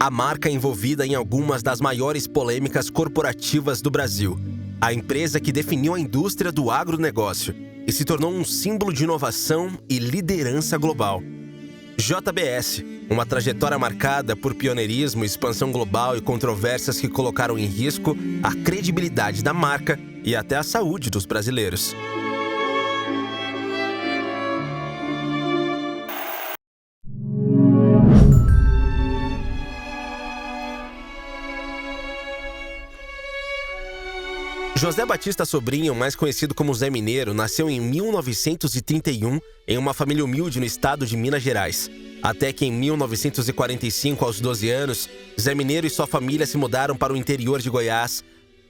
A marca é envolvida em algumas das maiores polêmicas corporativas do Brasil. A empresa que definiu a indústria do agronegócio e se tornou um símbolo de inovação e liderança global. JBS, uma trajetória marcada por pioneirismo, expansão global e controvérsias que colocaram em risco a credibilidade da marca e até a saúde dos brasileiros. José Batista Sobrinho, mais conhecido como Zé Mineiro, nasceu em 1931 em uma família humilde no estado de Minas Gerais. Até que em 1945, aos 12 anos, Zé Mineiro e sua família se mudaram para o interior de Goiás,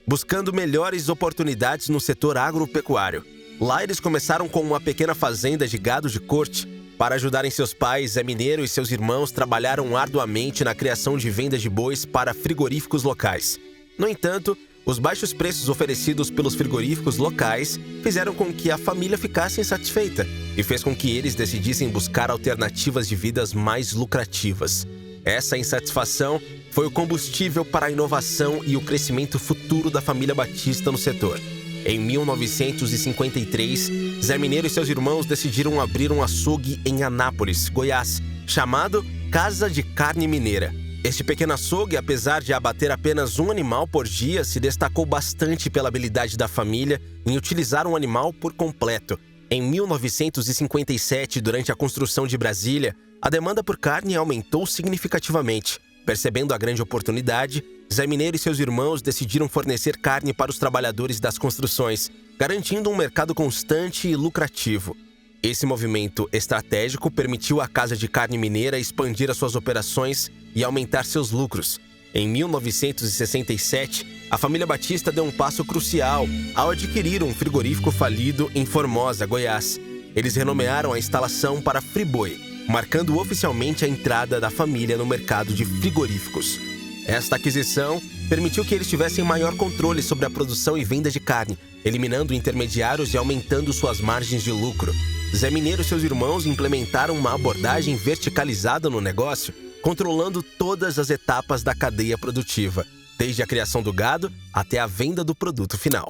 buscando melhores oportunidades no setor agropecuário. Lá eles começaram com uma pequena fazenda de gado de corte. Para ajudarem seus pais, Zé Mineiro e seus irmãos trabalharam arduamente na criação de vendas de bois para frigoríficos locais. No entanto, os baixos preços oferecidos pelos frigoríficos locais fizeram com que a família ficasse insatisfeita e fez com que eles decidissem buscar alternativas de vidas mais lucrativas. Essa insatisfação foi o combustível para a inovação e o crescimento futuro da família Batista no setor. Em 1953, Zé Mineiro e seus irmãos decidiram abrir um açougue em Anápolis, Goiás, chamado Casa de Carne Mineira. Este pequeno açougue, apesar de abater apenas um animal por dia, se destacou bastante pela habilidade da família em utilizar um animal por completo. Em 1957, durante a construção de Brasília, a demanda por carne aumentou significativamente. Percebendo a grande oportunidade, Zé Mineiro e seus irmãos decidiram fornecer carne para os trabalhadores das construções, garantindo um mercado constante e lucrativo. Esse movimento estratégico permitiu à Casa de Carne Mineira expandir as suas operações e aumentar seus lucros. Em 1967, a família Batista deu um passo crucial ao adquirir um frigorífico falido em Formosa, Goiás. Eles renomearam a instalação para Friboi, marcando oficialmente a entrada da família no mercado de frigoríficos. Esta aquisição permitiu que eles tivessem maior controle sobre a produção e venda de carne, eliminando intermediários e aumentando suas margens de lucro. Zé Mineiro e seus irmãos implementaram uma abordagem verticalizada no negócio, controlando todas as etapas da cadeia produtiva, desde a criação do gado até a venda do produto final.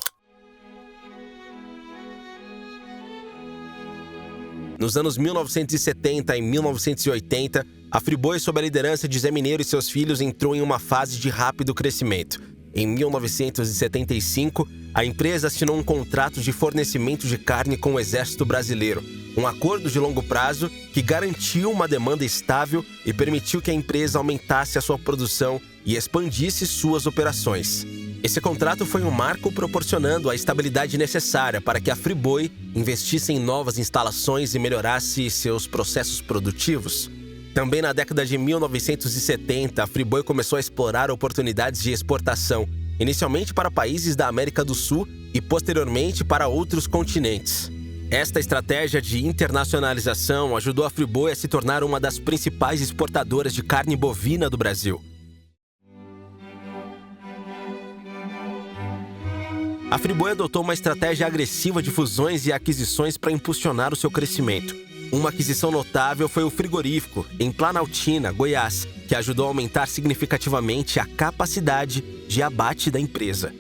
Nos anos 1970 e 1980, a Friboi, sob a liderança de Zé Mineiro e seus filhos, entrou em uma fase de rápido crescimento. Em 1975, a empresa assinou um contrato de fornecimento de carne com o Exército Brasileiro, um acordo de longo prazo que garantiu uma demanda estável e permitiu que a empresa aumentasse a sua produção e expandisse suas operações. Esse contrato foi um marco proporcionando a estabilidade necessária para que a Friboi investisse em novas instalações e melhorasse seus processos produtivos. Também na década de 1970, a Friboi começou a explorar oportunidades de exportação, inicialmente para países da América do Sul e posteriormente para outros continentes. Esta estratégia de internacionalização ajudou a Friboi a se tornar uma das principais exportadoras de carne bovina do Brasil. A Friboi adotou uma estratégia agressiva de fusões e aquisições para impulsionar o seu crescimento. Uma aquisição notável foi o frigorífico, em Planaltina, Goiás, que ajudou a aumentar significativamente a capacidade de abate da empresa.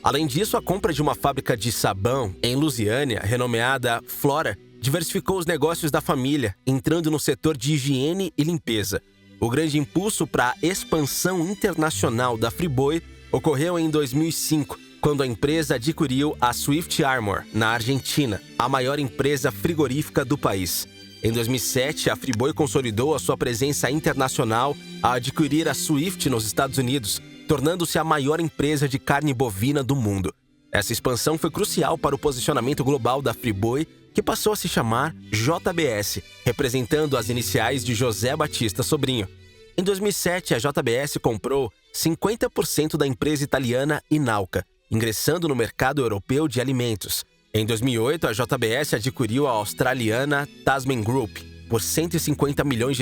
Além disso, a compra de uma fábrica de sabão em Lusiânia, renomeada Flora, diversificou os negócios da família, entrando no setor de higiene e limpeza. O grande impulso para a expansão internacional da Friboi ocorreu em 2005, quando a empresa adquiriu a Swift Armor, na Argentina, a maior empresa frigorífica do país. Em 2007, a Friboi consolidou a sua presença internacional ao adquirir a Swift nos Estados Unidos, tornando-se a maior empresa de carne bovina do mundo. Essa expansão foi crucial para o posicionamento global da Friboi, que passou a se chamar JBS, representando as iniciais de José Batista Sobrinho. Em 2007, a JBS comprou 50% da empresa italiana Inalca, ingressando no mercado europeu de alimentos. Em 2008, a JBS adquiriu a australiana Tasman Group por $150 milhões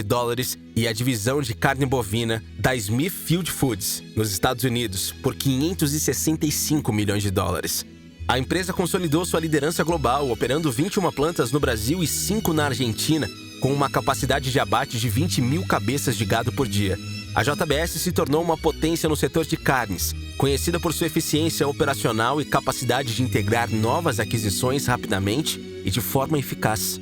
e a divisão de carne bovina da Smithfield Foods, nos Estados Unidos, por $565 milhões. A empresa consolidou sua liderança global, operando 21 plantas no Brasil e 5 na Argentina, com uma capacidade de abate de 20 mil cabeças de gado por dia. A JBS se tornou uma potência no setor de carnes, conhecida por sua eficiência operacional e capacidade de integrar novas aquisições rapidamente e de forma eficaz.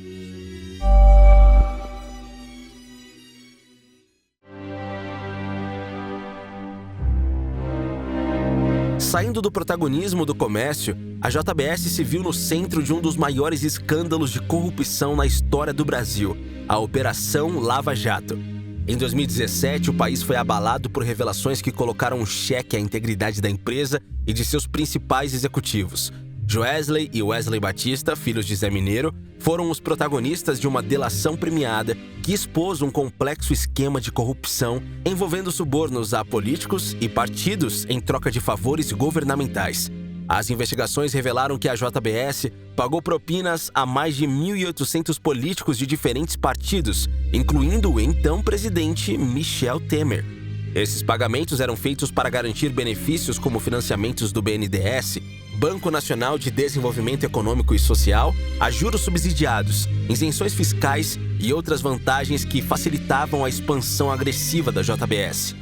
Saindo do protagonismo do comércio, a JBS se viu no centro de um dos maiores escândalos de corrupção na história do Brasil, a Operação Lava Jato. Em 2017, o país foi abalado por revelações que colocaram um cheque à integridade da empresa e de seus principais executivos. Joesley e Wesley Batista, filhos de Zé Mineiro, foram os protagonistas de uma delação premiada que expôs um complexo esquema de corrupção envolvendo subornos a políticos e partidos em troca de favores governamentais. As investigações revelaram que a JBS pagou propinas a mais de 1.800 políticos de diferentes partidos, incluindo o então presidente Michel Temer. Esses pagamentos eram feitos para garantir benefícios como financiamentos do BNDES, Banco Nacional de Desenvolvimento Econômico e Social, a juros subsidiados, isenções fiscais e outras vantagens que facilitavam a expansão agressiva da JBS.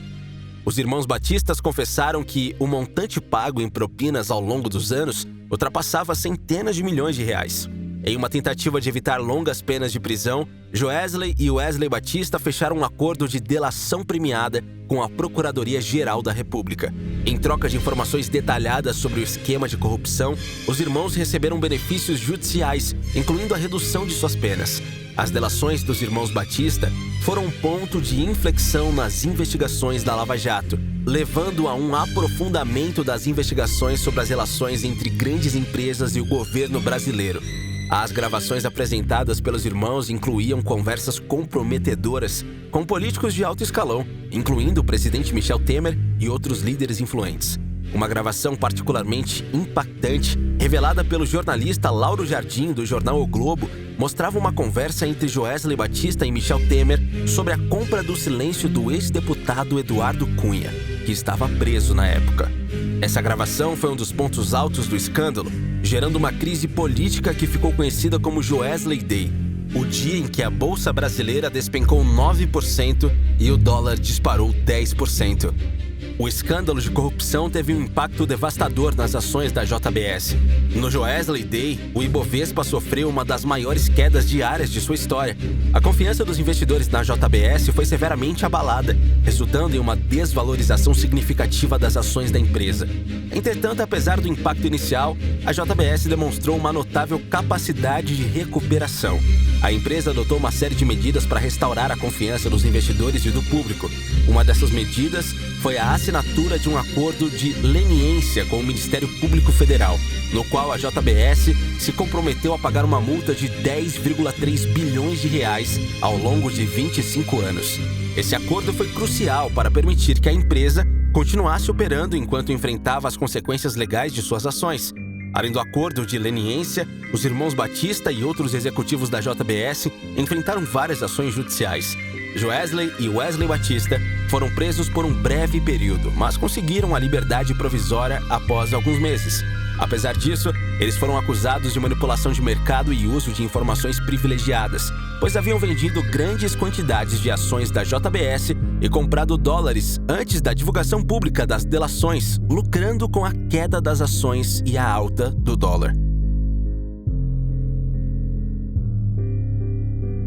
Os irmãos Batistas confessaram que o montante pago em propinas ao longo dos anos ultrapassava centenas de milhões de reais. Em uma tentativa de evitar longas penas de prisão, Joesley e Wesley Batista fecharam um acordo de delação premiada com a Procuradoria-Geral da República. Em troca de informações detalhadas sobre o esquema de corrupção, os irmãos receberam benefícios judiciais, incluindo a redução de suas penas. As delações dos irmãos Batista foram um ponto de inflexão nas investigações da Lava Jato, levando a um aprofundamento das investigações sobre as relações entre grandes empresas e o governo brasileiro. As gravações apresentadas pelos irmãos incluíam conversas comprometedoras com políticos de alto escalão, incluindo o presidente Michel Temer e outros líderes influentes. Uma gravação particularmente impactante, revelada pelo jornalista Lauro Jardim, do jornal O Globo, mostrava uma conversa entre Joesley Batista e Michel Temer sobre a compra do silêncio do ex-deputado Eduardo Cunha, que estava preso na época. Essa gravação foi um dos pontos altos do escândalo, gerando uma crise política que ficou conhecida como Joesley Day, o dia em que a Bolsa Brasileira despencou 9% e o dólar disparou 10%. O escândalo de corrupção teve um impacto devastador nas ações da JBS. No Joesley Day, o Ibovespa sofreu uma das maiores quedas diárias de sua história. A confiança dos investidores na JBS foi severamente abalada, resultando em uma desvalorização significativa das ações da empresa. Entretanto, apesar do impacto inicial, a JBS demonstrou uma notável capacidade de recuperação. A empresa adotou uma série de medidas para restaurar a confiança dos investidores e do público. Uma dessas medidas foi a assinatura de um acordo de leniência com o Ministério Público Federal, no qual a JBS se comprometeu a pagar uma multa de 10,3 bilhões de reais ao longo de 25 anos. Esse acordo foi crucial para permitir que a empresa continuasse operando enquanto enfrentava as consequências legais de suas ações. Além do acordo de leniência, os irmãos Batista e outros executivos da JBS enfrentaram várias ações judiciais. Joesley e Wesley Batista foram presos por um breve período, mas conseguiram a liberdade provisória após alguns meses. Apesar disso, eles foram acusados de manipulação de mercado e uso de informações privilegiadas, pois haviam vendido grandes quantidades de ações da JBS e comprado dólares antes da divulgação pública das delações, lucrando com a queda das ações e a alta do dólar.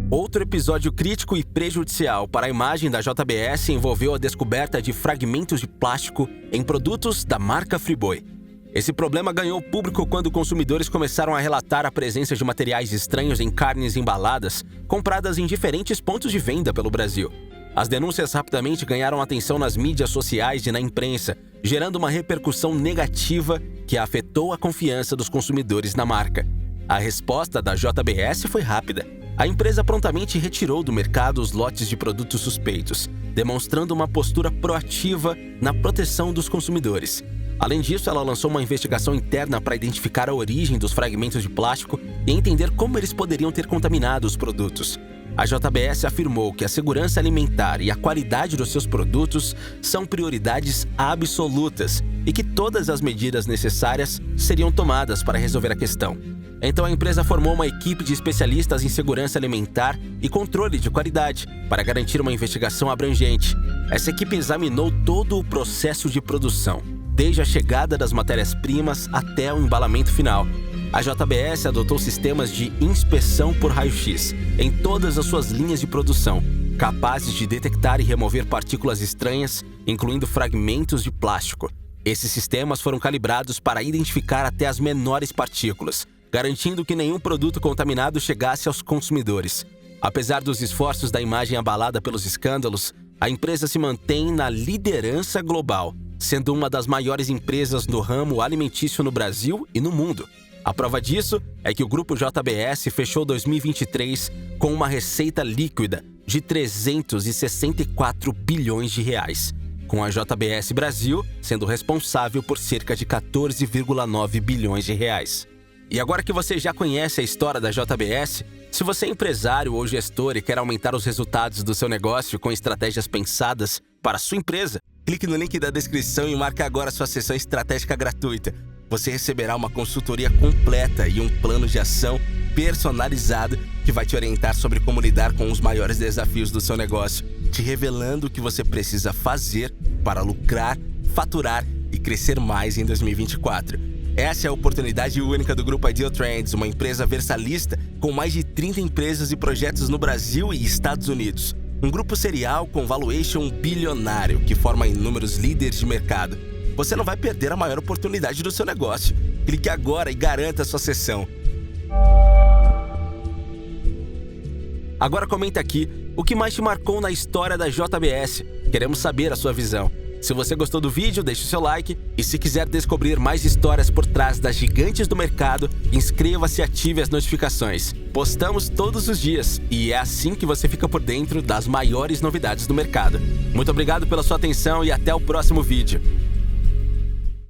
Outro episódio crítico e prejudicial para a imagem da JBS envolveu a descoberta de fragmentos de plástico em produtos da marca Friboi. Esse problema ganhou público quando consumidores começaram a relatar a presença de materiais estranhos em carnes embaladas, compradas em diferentes pontos de venda pelo Brasil. As denúncias rapidamente ganharam atenção nas mídias sociais e na imprensa, gerando uma repercussão negativa que afetou a confiança dos consumidores na marca. A resposta da JBS foi rápida. A empresa prontamente retirou do mercado os lotes de produtos suspeitos, demonstrando uma postura proativa na proteção dos consumidores. Além disso, ela lançou uma investigação interna para identificar a origem dos fragmentos de plástico e entender como eles poderiam ter contaminado os produtos. a JBS afirmou que a segurança alimentar e a qualidade dos seus produtos são prioridades absolutas e que todas as medidas necessárias seriam tomadas para resolver a questão. Então a empresa formou uma equipe de especialistas em segurança alimentar e controle de qualidade para garantir uma investigação abrangente. Essa equipe examinou todo o processo de produção, desde a chegada das matérias-primas até o embalamento final. A JBS adotou sistemas de inspeção por raio-x em todas as suas linhas de produção, capazes de detectar e remover partículas estranhas, incluindo fragmentos de plástico. Esses sistemas foram calibrados para identificar até as menores partículas, garantindo que nenhum produto contaminado chegasse aos consumidores. Apesar dos esforços da imagem abalada pelos escândalos, a empresa se mantém na liderança global, sendo uma das maiores empresas no ramo alimentício no Brasil e no mundo. A prova disso é que o grupo JBS fechou 2023 com uma receita líquida de 364 bilhões de reais, com a JBS Brasil sendo responsável por cerca de 14,9 bilhões de reais. E agora que você já conhece a história da JBS, se você é empresário ou gestor e quer aumentar os resultados do seu negócio com estratégias pensadas para a sua empresa, clique no link da descrição e marque agora sua sessão estratégica gratuita. Você receberá uma consultoria completa e um plano de ação personalizado que vai te orientar sobre como lidar com os maiores desafios do seu negócio, te revelando o que você precisa fazer para lucrar, faturar e crescer mais em 2024. Essa é a oportunidade única do Grupo Ideal Trends, uma empresa versalista com mais de 30 empresas e projetos no Brasil e Estados Unidos. Um grupo serial com valuation bilionário que forma inúmeros líderes de mercado. Você não vai perder a maior oportunidade do seu negócio. Clique agora e garanta a sua sessão. Agora comenta aqui o que mais te marcou na história da JBS. Queremos saber a sua visão. Se você gostou do vídeo, deixe o seu like. E se quiser descobrir mais histórias por trás das gigantes do mercado, inscreva-se e ative as notificações. Postamos todos os dias e é assim que você fica por dentro das maiores novidades do mercado. Muito obrigado pela sua atenção e até o próximo vídeo.